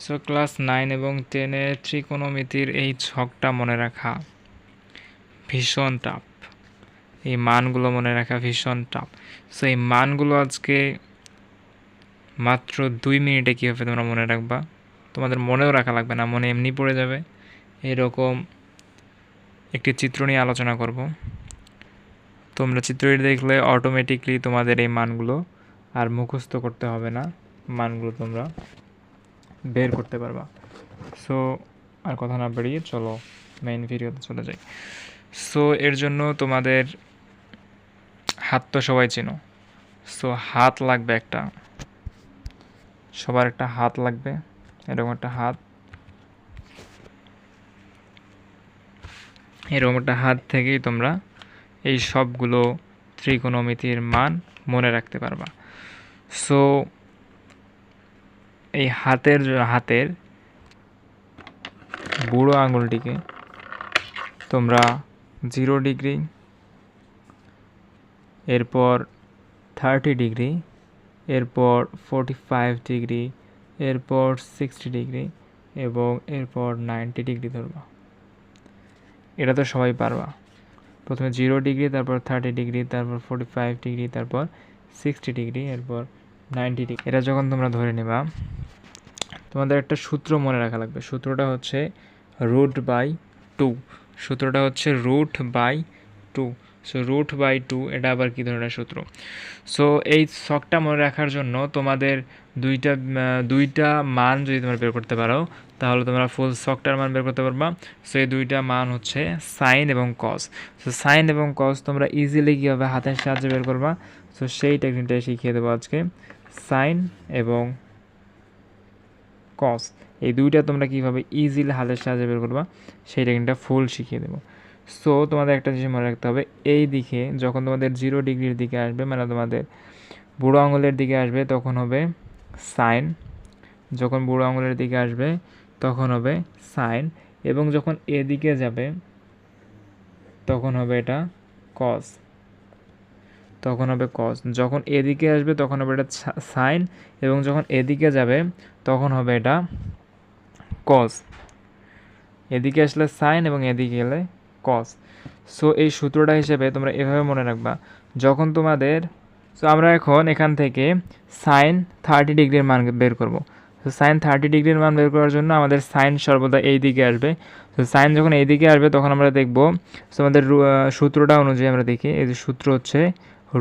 So class 9 এবং 10-এ ত্রিকোণমিতির এই ছকটা মনে রাখা ভীষণ টাফ। এই মানগুলো মনে রাখা ভীষণ টাফ। সো এই মানগুলো আজকে মাত্র 2 মিনিটে কীভাবে তোমরা মনে রাখবা, তোমাদের মনেও রাখা লাগবে না, মনে এমনি পড়ে যাবে। এরকম একটি চিত্র নিয়ে আলোচনা করব। তোমরা চিত্রটি দেখলে অটোমেটিকলি তোমাদের এই মানগুলো আর মুখস্থ করতে হবে না, মানগুলো তোমরা বের করতে পারবা। সো আর কথা না বাড়িয়ে চলো মেইন ভিডিওতে চলে যাই। সো এর জন্য তোমাদের হাত তো সবাই চেনো। সো হাত লাগবে একটা, সবার একটা হাত লাগবে, এরকম একটা হাত। এরকম একটা হাত থেকেই তোমরা এই সবগুলো ত্রিকোণমিতির মান মনে রাখতে পারবা। সো এই হাতের বুড়ো আঙুলটিকে তোমরা 0 ডিগ্রি, এরপর 30 ডিগ্রি, এরপর 45 ডিগ্রি, এরপর 60 ডিগ্রি এবং এরপর 90 ডিগ্রি ধরবা। এটা তো সবাই পারবা। প্রথমে 0 ডিগ্রি, তারপর 30 ডিগ্রি, তারপর 45 ডিগ্রি, তারপর 60 ডিগ্রি, এরপর 90 ডিগ্রি। এটা যখন তোমরা ধরে নেবা, তোমাদের একটা সূত্র মনে রাখা লাগবে। সূত্রটা হচ্ছে √/2। সূত্রটা হচ্ছে √/2। সো √/2 এটা আবার কী ধরনের সূত্র? সো এই ছকটা মনে রাখার জন্য তোমাদের দুইটা মান যদি তোমরা বের করতে পারো, তাহলে তোমরা ফুল ছকটার মান বের করতে পারবা। সো এই দুইটা মান হচ্ছে সাইন এবং কস। সো সাইন এবং কস তোমরা ইজিলি কীভাবে হাতের সাহায্যে বের করবা, সো সেই টেকনিকটাই শিখিয়ে দেবো আজকে। সাইন এবং কস এই দুইটা তোমরা কীভাবে ইজিলি হাতের সাহায্যে বের করবা সেই টেকনিকটা ফুল শিখিয়ে দেবো। সো তোমাদের একটা জিনিস মনে রাখতে হবে, এই দিকে যখন তোমাদের 0 ডিগ্রির দিকে আসবে, মানে তোমাদের বুড়ো আঙুলের দিকে আসবে, তখন হবে সাইন। যখন বুড়ো আঙুলের দিকে আসবে তখন হবে সাইন, এবং যখন এদিকে যাবে তখন হবে এটা কস। তখন হবে কস। যখন এদিকে আসবে তখন হবে এটা সাইন, এবং যখন এদিকে যাবে তখন হবে এটা কস। এদিকে আসলে সাইন এবং এদিকে গেলে কস। সো এই সূত্রটা হিসেবে তোমরা এভাবে মনে রাখবা। যখন তোমাদের আমরা এখন এখান থেকে সাইন 30 ডিগ্রির মান বের করব। তো সাইন 30 ডিগ্রির মান বের করার জন্য আমাদের সাইন সর্বদা এই দিকে আসবে। তো সাইন যখন এই দিকে আসবে তখন আমরা দেখব, সো আমাদের সূত্রটা অনুযায়ী আমরা দেখি, এই যে সূত্র হচ্ছে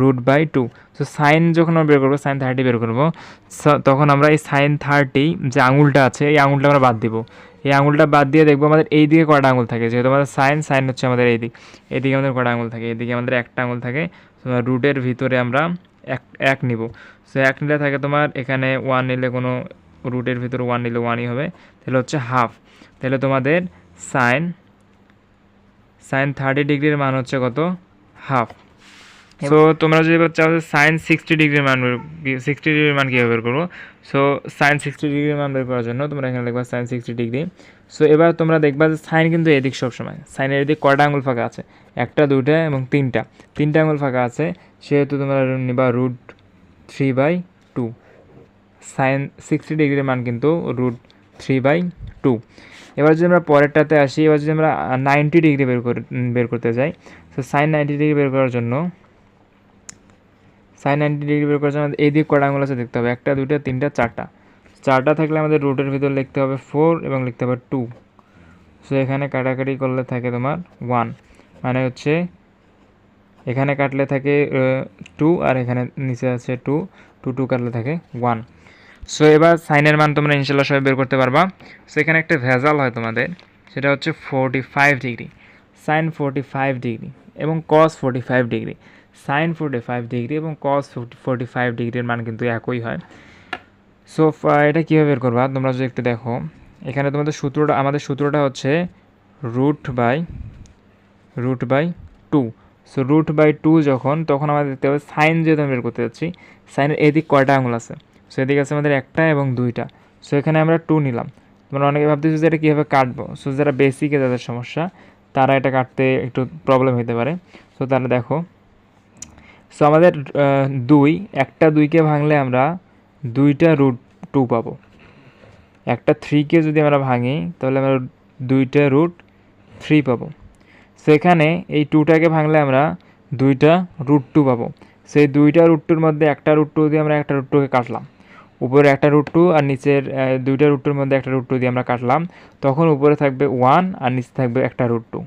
√/2। সো সাইন যখন আমরা বের করবো, সাইন 30 বের করবো, তখন আমরা এই সাইন 30 যে আঙুলটা আছে এই আঙুলটা আমরা বাদ দিব। এই আঙুলটা বাদ দিয়ে দেখবো আমাদের এই দিকে কয়টা আঙুল থাকে। যেহেতু আমাদের সাইন হচ্ছে আমাদের এই দিক, এদিকে আমাদের কয়টা আঙুল থাকে, এদিকে আমাদের একটা আঙুল থাকে। রুটের ভিতরে আমরা এক নিব। সো 1 নিলে থাকে তোমার এখানে 1 নিলে কোনো রুটের ভিতরে 1 নিলে 1ই হবে, তাহলে হচ্ছে হাফ। তাহলে তোমাদের সাইন 30 ডিগ্রির মান হচ্ছে কত? হাফ। সো তোমরা যদি চাও যে সাইন 60 ডিগ্রির মান কীভাবে বের করবো, সো সাইন 60 ডিগ্রির মান বের করার জন্য তোমরা এখানে লিখবা সাইন 60 ডিগ্রি। সো এবার তোমরা দেখবা যে সাইন কিন্তু এদিক সবসময়, সাইনের এদিক কয়টা আঙুল ফাঁকা আছে? 1টা 2টা এবং 3টা আঙুল ফাঁকা আছে, সেহেতু তোমরা নিবা √3/2। সাইন 60 ডিগ্রির মান কিন্তু √3/2। এবার যদি আমরা পরেরটাতে আসি, এবার যদি আমরা 90 ডিগ্রি বের করতে যাই, সো সাইন 90 ডিগ্রি বের করার জন্য এই দিক কয়টা আঙুল আছে দেখতে হবে, 1টা 2টা 3টা 4টা থাকলে আমাদের রুটের ভিতর লিখতে হবে 4 এবং লিখতে হবে 2। সো এখানে কাটাকাটি করলে থাকে তোমার 1, মানে হচ্ছে এখানে কাটলে থাকে 2 আর এখানে নিচে আছে 2 কাটলে থাকে 1। সো এবার সাইনের মান তোমরা ইনশাল্লাহ সবাই বের করতে পারবা। সো এখানে একটা ভেজাল হয় তোমাদের, সেটা হচ্ছে 45 ডিগ্রি, সাইন 45 ডিগ্রি এবং কস 45 ডিগ্রি। সাইন 45 ডিগ্রি এবং কস 45 ডিগ্রির মান কিন্তু একই হয়। সো এটা কীভাবে বের করবা তোমরা যদি একটু দেখো, এখানে তোমাদের আমাদের সূত্রটা হচ্ছে √/2। সো √/2 তখন আমাদের দেখতে হবে সাইন যেহেতু আমি বের করতে যাচ্ছি, সাইনের এদিক কয়টা আঙুল আছে? সো এদিকে আছে আমাদের 1টা এবং 2টা। সো এখানে আমরা 2 নিলাম। তোমরা অনেকে ভাবতেছো যে এটা কীভাবে কাটবো। সো যারা বেসিকে যাদের সমস্যা, তারা এটা কাটতে একটু প্রবলেম হতে পারে। সো তাহলে দেখো, সো আমাদের 1টা 2কে ভাঙলে আমরা 2টা √2 পাবো। একটা 3কে যদি আমরা ভাঙি তাহলে আমরা 2টা রুট 3 পাবো। সো এখানে এই 2টাকে ভাঙলে আমরা 2টা রুট 2 পাবো। সেই 2টা রুট 2-র মধ্যে একটা রুট 2 দিয়ে আমরা একটা রুট 2কে কাটলাম, উপরে একটা রুট 2 আর নিচের 2টা রুট 2-র মধ্যে একটা রুট 2 দিয়ে আমরা কাটলাম, তখন উপরে থাকবে 1 আর নিচে থাকবে একটা রুট 2।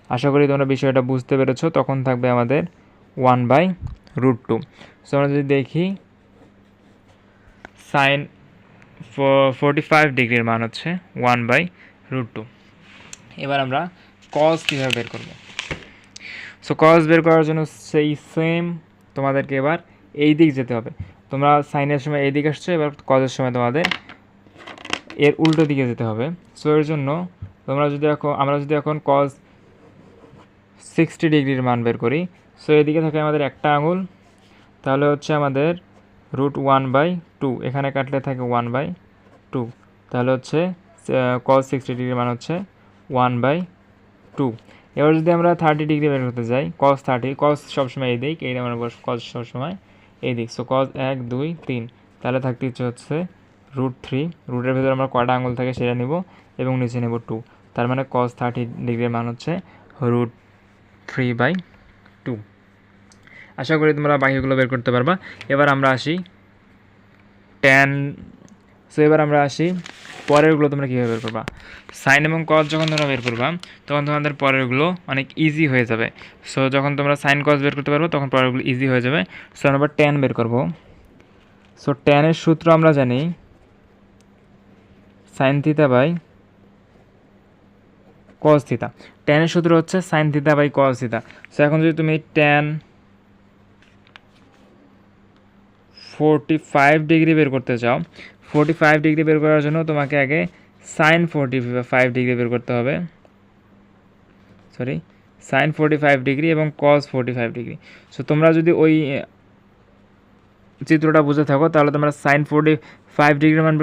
আশা করি তোমরা বিষয়টা বুঝতে পেরেছো। তখন থাকবে আমাদের 1/√2। সো আমরা যদি দেখি সাইন 45 ডিগ্রির মান হচ্ছে 1/√2। এবার আমরা কজ কীভাবে বের করব? সো কজ বের করার জন্য সেই সেম তোমাদেরকে এবার এই দিক যেতে হবে। তোমরা সাইনের সময় এই দিক আসছো, এবার কজের সময় তোমাদের এর উল্টো দিকে যেতে হবে। সো এর জন্য আমরা যদি এখন কজ 60 ডিগ্রির মান বের করি, সো এদিকে থাকে আমাদের একটা আঙুল, তাহলে হচ্ছে আমাদের √1/2, এখানে কাটলে থাকে 1/2, তাহলে হচ্ছে কজ 60 ডিগ্রির মান হচ্ছে 1/2। এবার যদি আমরা 30 ডিগ্রি বের করতে যাই, কজ 30, কজ সবসময় এই দিক, এই আমরা কজ সবসময় এই দিক। সো কজ 1 2 3, তাহলে থাকতে হচ্ছে √3। রুটের ভেতরে আমরা কয়টা আঙুল থাকে সেটা নিব এবং নিচে নেব 2, তার মানে কজ 30 ডিগ্রির মান হচ্ছে √3/2। আশা করি তোমরা বাকিগুলো বের করতে পারবা। এবার আমরা আসি পরেরগুলো তোমরা কীভাবে বের করবা। সাইন এবং কজ যখন তোমরা বের করবা তখন তোমাদের পরেরগুলো অনেক ইজি হয়ে যাবে। সো যখন তোমরা সাইন কজ বের করতে পারবো তখন পরেরগুলো ইজি হয়ে যাবে। সো আমরা ট্যান বের করবো। সো ট্যানের সূত্র আমরা জানি sign theta by cos theta. ট্যানের সূত্র হচ্ছে sin theta by cos theta. So এখন যদি তুমি ট্যান 45 ডিগ্রি বের করতে চাও, 45 ডিগ্রি বের করার জন্য তোমাকে আগে সাইন 45 ডিগ্রি বের করতে হবে, সাইন 45 ডিগ্রি এবং কজ 45 ডিগ্রি। সো তোমরা যদি ওই চিত্রটা বুঝে থাকো তাহলে তোমরা সাইন 45 ডিগ্রির মান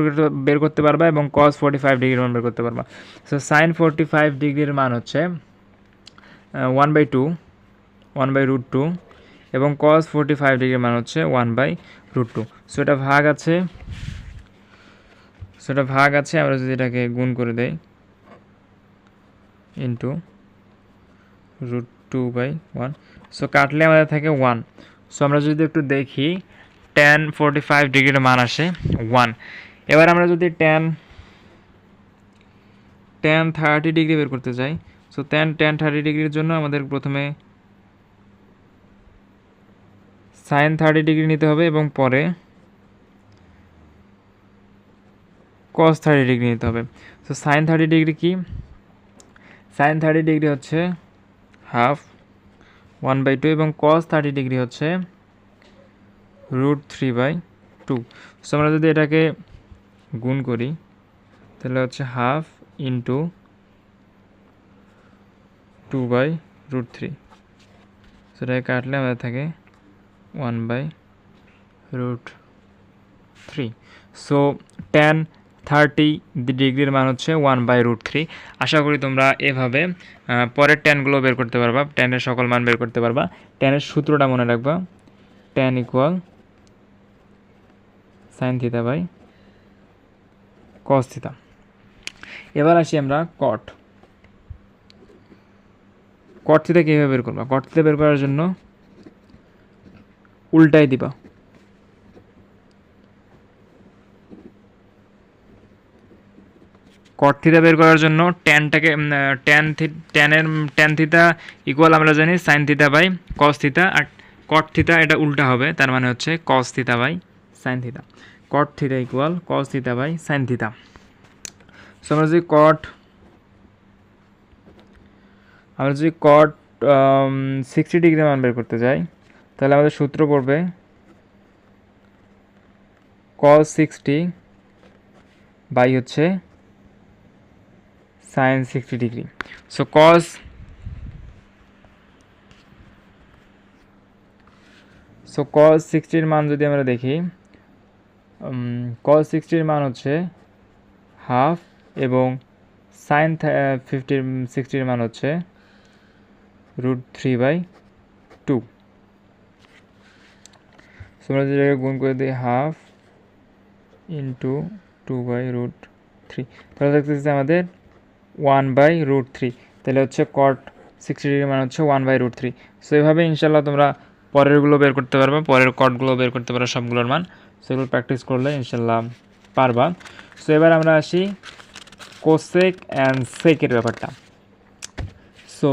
বের করতে পারবা এবং কজ 45 ডিগ্রির মান বের করতে পারবা। সো সাইন 45 ডিগ্রির মান হচ্ছে 1/2 এবং কজ 45 ডিগ্রির মান হচ্ছে 1/√2। সো এটা ভাগ আছে, আমরা যদি এটাকে গুণ করে দেই ইন্টু √2/1। সো কাটলে আমাদের থাকে 1। সো আমরা যদি একটু দেখি tan 45 ডিগ্রির মান আসে 1। এবার আমরা যদি tan 30 ডিগ্রি বের করতে চাই, সো tan 30 ডিগ্রির জন্য আমাদের প্রথমে সাইন 30 ডিগ্রি নিতে হবে এবং পরে কজ 30 ডিগ্রি নিতে হবে। সো সাইন 30 ডিগ্রি কি? সাইন 30 ডিগ্রি হচ্ছে হাফ 1/2 এবং কজ 30 ডিগ্রি হচ্ছে √3/2। সো আমরা যদি এটাকে গুণ করি তাহলে হচ্ছে হাফ ইন্টু 2/√3। সেটাকে কাটলে আমাদের থাকে 1/√3। সো tan 30 ডিগ্রির মান হচ্ছে 1/√3। আশা করি তোমরা এভাবে পরের ট্যানগুলো বের করতে পারবা, ট্যানের সকল মান বের করতে পারবা। ট্যানের সূত্রটা মনে রাখবা, tan equal sine theta by cos theta. এবার আসি আমরা কট থিটা কীভাবে বের করবা। কট থিটা বের করার জন্য উল্টাই দিবা, কট থিটা বের করার জন্য ট্যান থিটা ইকুয়াল আমরা জানি sign theta by cos theta, আর কট থিটা এটা উল্টা হবে, তার মানে হচ্ছে cos theta by sine theta. Cot theta equal cos theta by sine theta. So আমরা যদি কট 60 ডিগ্রি মান বের করতে যাই তাহলে আমাদের সূত্র পড়বে cos 60 বাই হচ্ছে sin 60 ডিগ্রি। সো cos 60 এর মান যদি আমরা দেখি, cos 60 এর মান হচ্ছে হাফ এবং sin 60 এর মান হচ্ছে √3/2। সো আমরা যদি গুণ করে দিই হাফ ইন্টু 2/√3 3, তাহলে দেখতেছি আমাদের 1/√3, তাহলে হচ্ছে cot 60 ডিগ্রি মান হচ্ছে 1/√3। সো এভাবে ইনশাল্লাহ তোমরা পরেরগুলো বের করতে পারবা, পরের কটগুলো বের করতে পারো সবগুলোর মান। সো এগুলো প্র্যাকটিস করলে ইনশাল্লাহ পারবা। সো এবার আমরা আসি কোসেক অ্যান্ড সেকের ব্যাপারটা। সো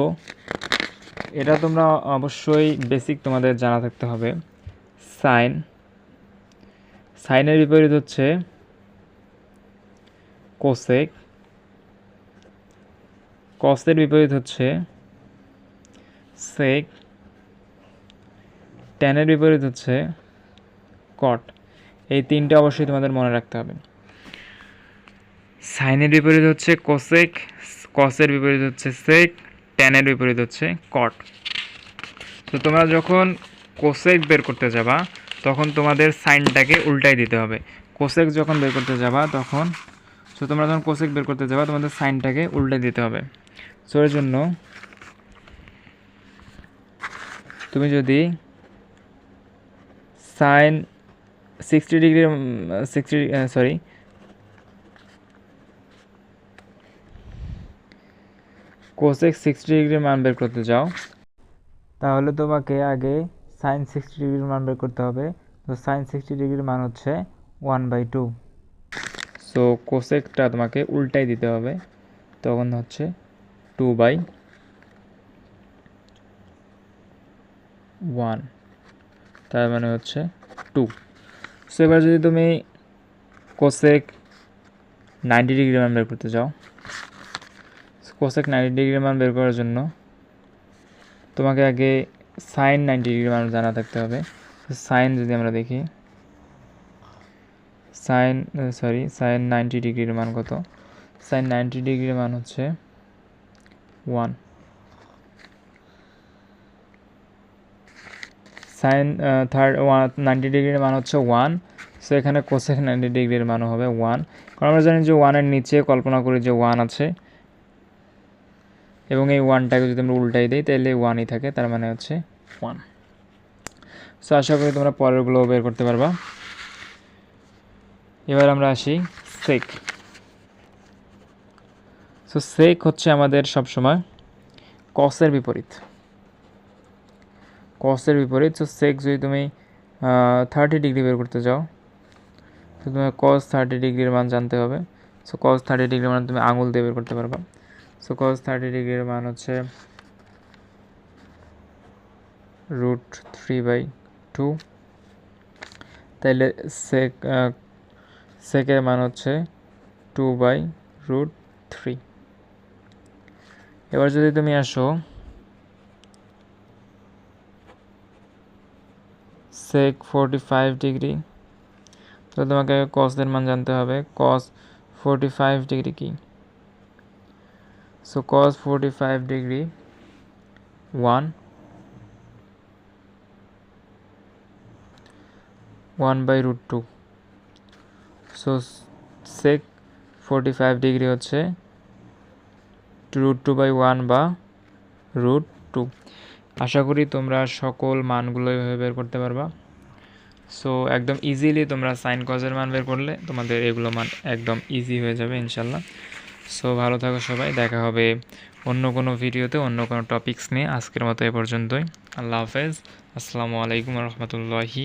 এটা তোমরা অবশ্যই বেসিক তোমাদের জানা থাকতে হবে। সাইনের বিপরীত হচ্ছে কোসেক, কসের বিপরীত হচ্ছে সেক, ট্যানের বিপরীত হচ্ছে কট। এই তিনটে অবশ্যই তোমাদের মনে রাখতে হবে। সাইনের বিপরীত হচ্ছে কোসেক, কসের বিপরীত হচ্ছে সেক, ট্যানের বিপরীত হচ্ছে কট। তো তোমরা যখন কোসেক বের করতে যাবা তখন তোমাদের সাইনটাকে উল্টাই দিতে হবে। কোসেক যখন বের করতে যাবা তখন তোমরা যখন কোসেক বের করতে যাবা তোমাদের সাইনটাকে উল্টে দিতে হবে। সো এর জন্য তুমি যদি সাইন 60 ডিগ্রি কোসেক 60 ডিগ্রির মান বের করতে যাও, তাহলে তোমাকে আগে সাইন 60 ডিগ্রির মান বের করতে হবে। তো সাইন 60 ডিগ্রির মান হচ্ছে 1/2। সো কোসেকটা তোমাকে উল্টাই দিতে হবে, তখন হচ্ছে 2/1, তার মানে হচ্ছে 2। সো এবার যদি তুমি কোসেক 90 ডিগ্রির মান বের করতে চাও, কোসেক 90 ডিগ্রির মান বের করার জন্য তোমাকে আগে সাইন 90 ডিগ্রির মান জানা থাকতে হবে। সাইন যদি আমরা দেখি, সাইন 90 ডিগ্রির মান কত? সাইন 90 ডিগ্রির মান হচ্ছে 1। সাইন 90 ডিগ্রির মান হচ্ছে 1। সো এখানে কোসেক 90 ডিগ্রির মানও হবে 1, কারণ আমরা জানি যে 1-এর নিচে কল্পনা করি যে 1 আছে, এবং এই 1টাকে যদি আমরা উল্টাই দিই তাহলে 1ই থাকে, তার মানে হচ্ছে 1। সো আশা করি তোমরা পরেরগুলো বের করতে পারবা। এবার আমরা আসি সেক। সো সেক হচ্ছে আমাদের সবসময় কসের বিপরীত। সো সেক যদি তুমি 30 ডিগ্রি বের করতে যাও, তো তোমার কস 30 ডিগ্রির মান জানতে হবে। সো কস 30 ডিগ্রির মান তুমি আঙুল দিয়ে বের করতে পারবা। সো কস 30 ডিগ্রির মান হচ্ছে √3/2, তাইলে সেকের মান হচ্ছে 2/√3। এবার যদি তুমি আসো সেক 45 ডিগ্রি, তো তোমাকে কসের মান জানতে হবে। কস 45 ডিগ্রি কি? So cos 45 degree 1/√2। So sec 45 degree হচ্ছে √2/1 বা √2। আশা করি তোমরা সকল মানগুলো এভাবে বের করতে পারবা। সো একদম ইজিলি তোমরা সাইন কজের মান বের করলে তোমাদের এগুলো মান একদম ইজি হয়ে যাবে ইনশাল্লাহ। সো ভালো থাকো সবাই, দেখা হবে অন্য কোনো ভিডিওতে অন্য কোনো টপিকস নিয়ে। আজকের মতো এ পর্যন্তই। আল্লাহ হাফেজ, আসসালামু আলাইকুম রহমতুল্লাহি।